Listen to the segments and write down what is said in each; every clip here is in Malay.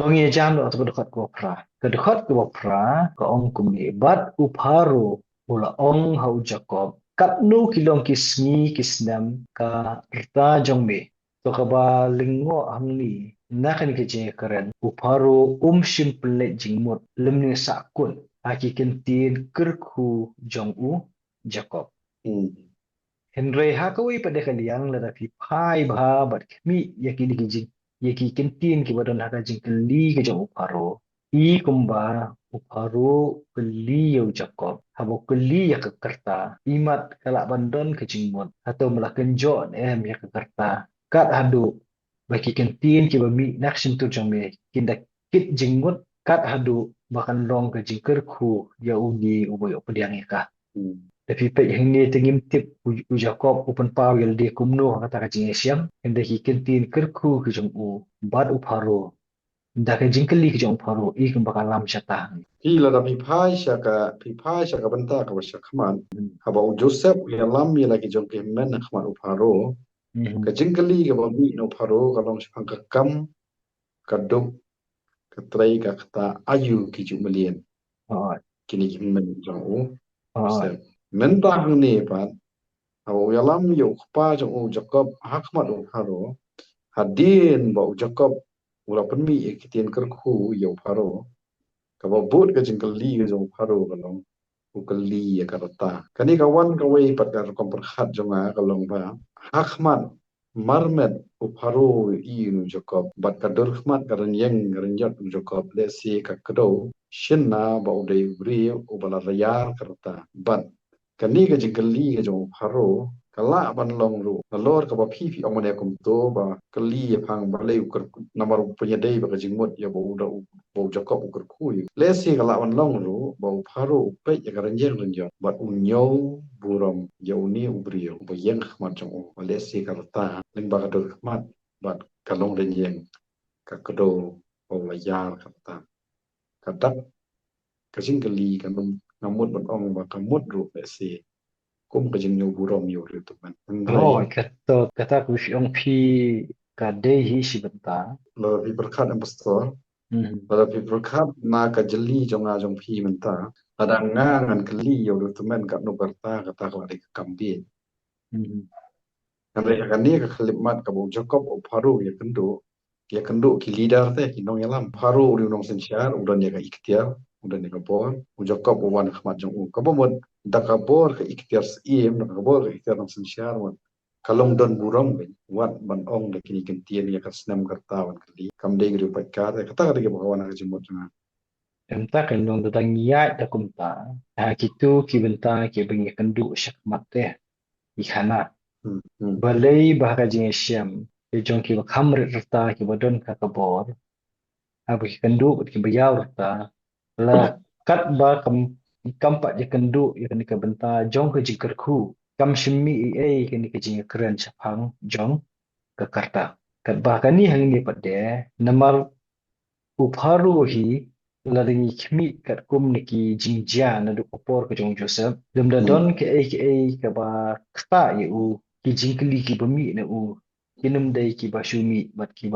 Tongi jam lo tu dekat ko pra. Kedekat ko pra ko ong kumni bat uparo ula ong hau Jacob. Kat nu kilong kismi kisnam ka rta jongme. To ka ba lingo hamni nakan ke je karen uparo simple jingmut lemni sakun aki kentin kerku jong u Jacob. Henry Hakaway pada kaliang la fi pai bha bat mi yakini kijing yaki kentin ki badon haka jing kali ke jong uparo I kumba uparo kali yau Jacob habo kali ya ke kerta imat kalak bandon ke jingmon atau melakan jon ya ke kerta kat hadu bagi kentin ki bami naksin tu jong me kinda kit jingmon kat hadu bahkan long ke jingker ku ya ugi uboy pediang ka. Tapi pek yang ni tengim tip u Jacob open pau yel de kumno kata ka jing siam ende hi kentin kerku ke jong u bad u paro nda ka jing kali ke jong paro I kum bakal lam syata. Hila da pipai shaka banta ka washa khaman haba u Joseph ya lam ya lagi jong ke men na khaman u pharo ka jingkali ka ba mi no pharo ka long shang ka kam ka duk ka trai ka kata ayu ki ju malien Oh, kini ki men jong u oh, Joseph men ta hang ne pa haba u ya lam ya u khpa jong u Jacob hakmat u pharo hadin ba u Jacob ula penmi ekitien kerku ya u pharo ka ba bot ka jingkali ka jong pharo ka long ukali ya karata kani kawan kawai patkar komperhat jonga kalong ba hakmat marmet uparo inu Jacob bat kador khmat karan yang karan yat Jacob le si kakdo shinna ba udai bri ubala rayar karata bat kani ka jingkali ka jong pharo kala ban long ru lor ka ba phi omane kum to ba kali ya phang ba le ukar namar punya dei ba ka jingmot ya ba uda ba Jacob ukar khu lesi kala wan long ru ba pharo pe ya garan jeng ren ba unyo buram ya uni ubrio ba yeng khmat jong ba lesi kala ta ling ba kador khmat ba kalong ren jeng ka kado ba la yar kata kadak kasing kali kanum namut ban ong ba kamut ru lesi kum ka jeng nyo buram yo ru tu ban oh, ngrai kata ku fiong pi ka dei hi si benta. lo vi berkat am pastor pada pi berkat na ka jeli jong a jong phi menta ada ngangan keli yo ru tu men ka no berta kata ka di kambi Mereka kan dia kekelimat kabu Jacob o Faru ya kendo ki leader teh inong yalam Faru uri unong sensyar udan ya ka ikhtiar udan ya ka bor u Jacob o wan khmat jong u kabo mod da ka bor ka ikhtiar sim da ka bor ka ikhtiar nong sensyar mod kalong don burong ben wat ban ong da kini kentien ya ka senam kartawan kali kam de gru pat ka kata ka de bawan ka jimot na Emta kan dong datang niat da kumta. Kitu ki benta ki bengi kendu syakmat teh ikhana. hmm hmm Balai bahaka jing siam. Jong ki khamrit rta ki badon ka kabor. Abu ki kendu ki bayau rta. La kat ba kampak je kendu ya kani ka benta jong ke jingker ku. Kam shimi kani ka jing keren sapang jong ke karta. Kat ba kani hang ni pade namar upharu hi la ringi khmi kat kum niki jingjia na du kopor ke jong Joseph. Dum da hmm don ke ka ba kta ye u ki jingkli ki bami na u kinum dai ki ba shumi bat ki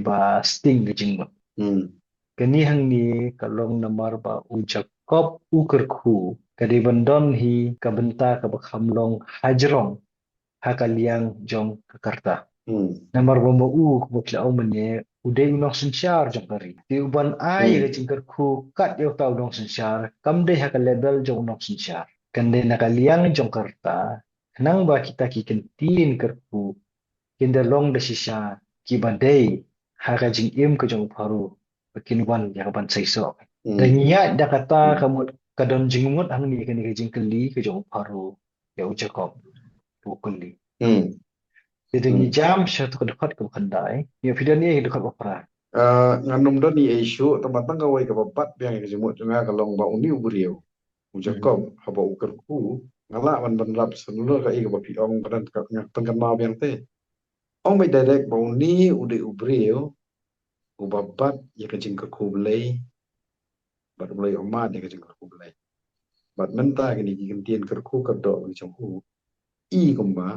ba sting ke jingma. hmm Kani hang ni kalong namar ba u Jacob u kerku kadi bandon hi ka benta ka ba khamlong hajrong ha kaliang jong ke karta. hmm Namar bomo ko bukla o manye uday unong sensyar jong kari. Di uban ay hmm ga jingkar ku kat yaw tau dong sensyar. Kam day haka level jong unong sensyar. Kan day nakaliang jong karta. Nang ba kita kikentin kerku. Kinda long da sisya. Kiba day haka jing im ke jong paru. Pakinwan ya kaban say so. Dan hmm niya da kata hmm kamut kadon jingmut hang ni kani ka jingkali ke jong paru. Ya ujakob. Pukuli. hmm Jadi ni hmm jam satu ke dekat ke kendai. Ya video ni dekat opera. nganum do ni isu tematang kawai ka babat biang ke jemut nga kalong ba uni ubrio u Jacob haba uker ku ngala man ban rap senulur ka i ka bapi ong kan ka ngak tengkan ma biang te ong bai direct ba uni ude ubrio u babat ya ka jing ka ku belai bat belai omat ya ka jing ka ku belai bat menta gini ki kentien kerku kedok ki chong u i kumba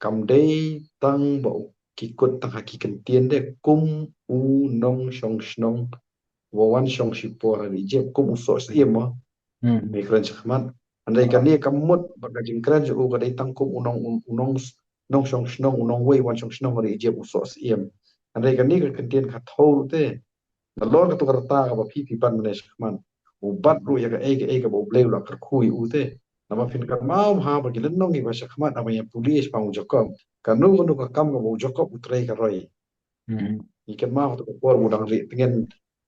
kam dei tang ba kikut tang haki kentien de kum u nong shong snong wawan shong shipo hari jeb kum u so siem mo Hmm. me kran chakman andai kan ni kamut baga jing kran u ga dei tang kum unong unong nong shong snong unong wei wan shong snong hari jeb u so siem andai kan ni ka kentien ka thol te na lor ka tu karta ka ba pi pan mane chakman ubat ru ya ga ba bleu la kar khui u te nama fin kan mau ha ba gilen nong i ba chakman ama ya pulis pa u jakom kanu kanu ka kam ka u jakom utrei ka roi Hmm. ikan mau tu por udang ri pengen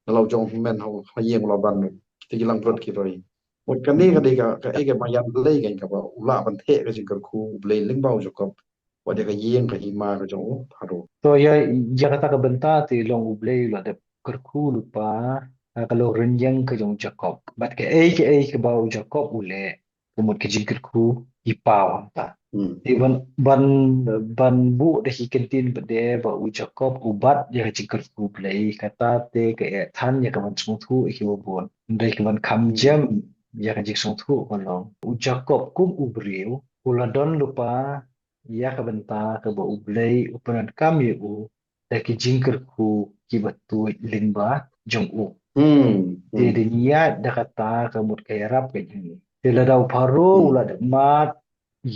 kalau jong men hau hayeng lo ban kita jelang perut kita roi một cái này Hmm. cái cái mà yan lấy cái cái bảo ula ban thế cái gì cái khu lấy linh bao cho con và cái yeng cái ima cái chỗ haro So ya kata ka benta ti long ublei la de kerku lupa kalau renjang ke jong Jacob. Bat ke bau Jacob ule kumut ke jing kerku ipau ta. ừ Ti ban ban bu de hi kentin bede ba u Jacob ubat ya ke jing kerku blei kata te ke than ya ka ban sung thu ki bo bon. Ndai ke ban kham ừ jam ya ke jing sung thu kon long. U Jacob kum ubriu uladon lupa ya ka benta ka ba ublei upanan kami u da ki jingkir ku ki batu lingba jong u ừ te ừ de niya da kata ka mut ka yarap ka jini te la dau paro ừ ula da mat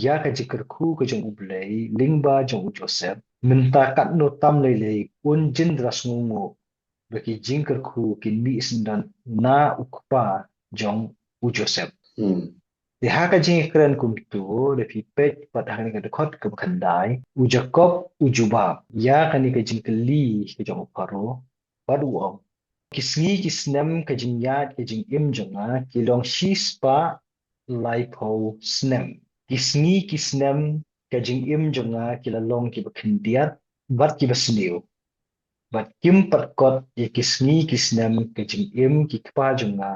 ya ka jingkir ku ka jong ublei lingba jong u Joseph minta kat no tam lei lei un jin dras ngungu ba ki jingkir ku ki mi sindan na ukpa jong u Joseph ừ Di haka jing kren kum tu le pi pet pat haka ka dekot ke khandai u Jacob u Jubab ya kani ka jing keli ke jong paro padu om kisngi kisnem ka jing yat ka jing im jonga ki long shispa lai po snem kisngi kisnem ka jing im jonga ki la long ki ba khandiat bat ki ba sniu bat kim pat kot ye kisngi kisnem ka jing im ki kpa jonga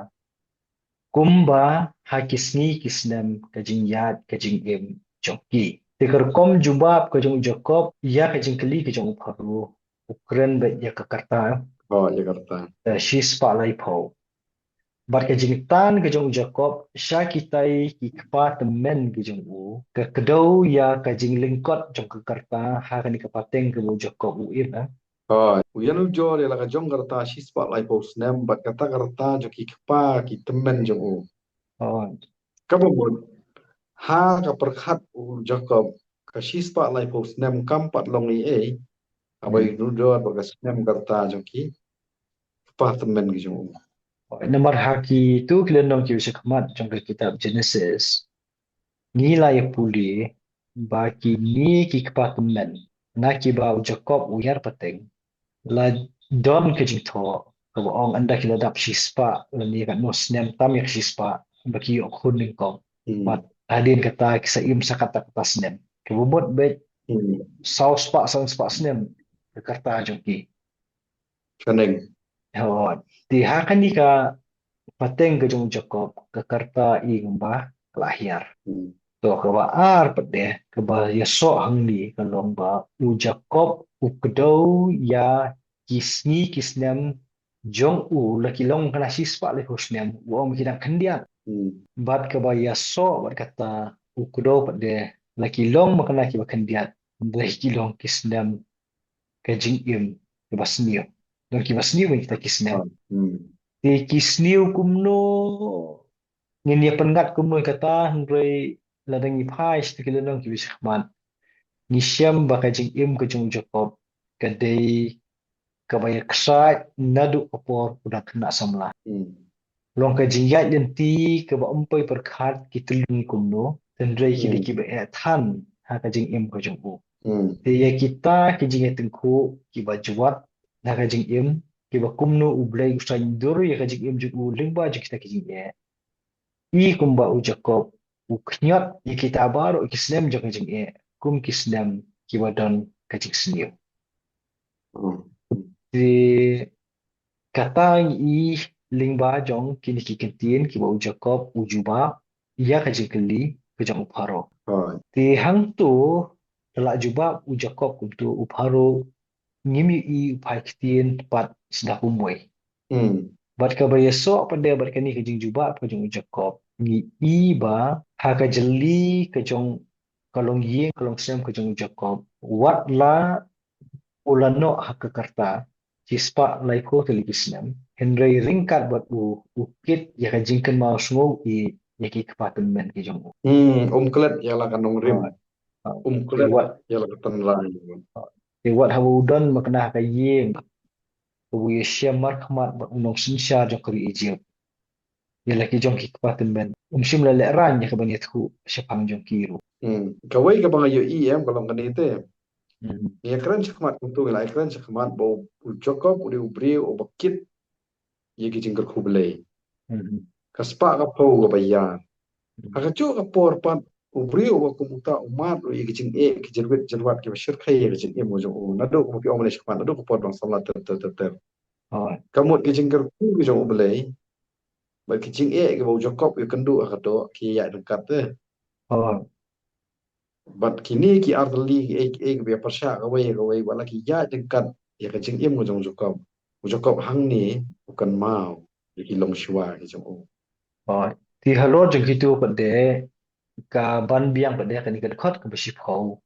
Kumba hakisni kisnam kajing yad kajing im jongki. Tikar kom jubab kajong Jacob ya kajing keli kajong uparu. Ukren bet ya kakarta oh Jakarta shispa lai po. Bar kajing tan kajong Jacob sya kitai ki kpa temen kajong u. Ke kedau ya kajing lingkot jong kakarta ha kani kapateng ke Jacob u im. oh uyan ujo dia la ka jong karta shi spot lai post nem bat kata karta jo ki kpa ki temen jong u Oh, ka bon ha ka perkhat u jakob ka shi spot lai post nem kam pat long ni e abai hmm. ujo ba ka nem karta jo ki kpa temen ki jong u Nomor haki tu kilenong ki usakhmat jong ke kitab Genesis. Nilai puli baki ni ki kepatemen na ki bau Jacob uyar pateng la don ke jing tho ko ong anda ki ladap shispa la ni kan nos nem tam yak shispa baki yok hun ning kong mat hmm adin kata kisa im sakata kata snem ke bubut be hmm saus spa snem ke karta jongki kaneng ho ti hakan ni ka pateng ke jong Jacob ke karta i ngba lahir hmm to ka ba ar pa de ka ba ya so hang ni ka long ba u Jacob u kdo ya kisni kisnem jong u la ki long kana sispa le husnem u om ki dang khandian hmm bat ka ba ya so bat kata u kdo pa de la ki long ma kana ki ba khandian de ki long kisnem ka jing im ka ba snio long ki ba snio ni kita kisnem ah hmm ti kisniu kumno ngin ya pengat kumno kata hangre ladang i phai sti kilenong ki bisman ni siam ba ka jing im ka jung Jacob ka dei ka ba yaksa nadu opor udah kena samla hmm long ka jing ya yen ti ka ba umpai perkhat ki tulung kumno tendrai ki hmm ki ba than ha ka jing im ka jung u hmm te ya kita ki jing ya tengku ki ba juat na ka jing im ki ba kumno ublai usain dur ya ka jing im jung u lingba jing kita ki jing ya I kumba u Jacob u knyot I kitabaro I kisnem jang jang e kum kisnem kiwadon kajik snio. hmm Di kata I lingba jong kini kikentin kiwa u Jacob u juba ia kajik keli kajang u paro. ah Di hang tu telak juba u Jacob kum tu u paro ngimi I upai kitin tepat sedah umwe. hmm Bat ka ba yeso pada bat kani kajing juba kajang u Jacob ngi iba haka jeli kejong kalong ye kalong sem kejong Jacob wat la ulano haka karta cispa laipo televisnem Henry ringkat buat ukit ya kajingkan mau semua ya ki kepaten men kejong Kelet ialah kanong rim. oh Kelet wat ialah ketan lain. wat hawa udan makna haka ye Uye shia markmat ba unong sinsha jong kari Egypt. Ya laki jong ki kepaten ben. Umsim la le ran ya kabanyet ku syapang jong kiru. Kawai ka bang ayo kalau kanite. Mhm. Ya keren sakmat untung la keren sakmat bau Jacob uri ubri o bakit ye ki jingkar kubelai. Mhm. Kaspa ka pau ka bayan. Mhm. Haka cu ka por pan ubri o kumuta umat o ye ki jing ki jerwet ki bashir khay ye ki jing mo jong o nado ko ki omle sakmat nado ko por bang salat ter. Oh, Kamut ki jingkar ku ki jong ubelai. Ba ki jing ki bau Jacob ki kendu ka do ki ya dekat te. oh, But kini ki artali ki be persya ka wai wala ki ya dekat ya ka jing mo jong Jacob. Jacob hang ni bukan mau di hilong shua ki jong o. oh. Ti halor jong kitu pada ka ban biang pada kan ikan kot ke besip kau.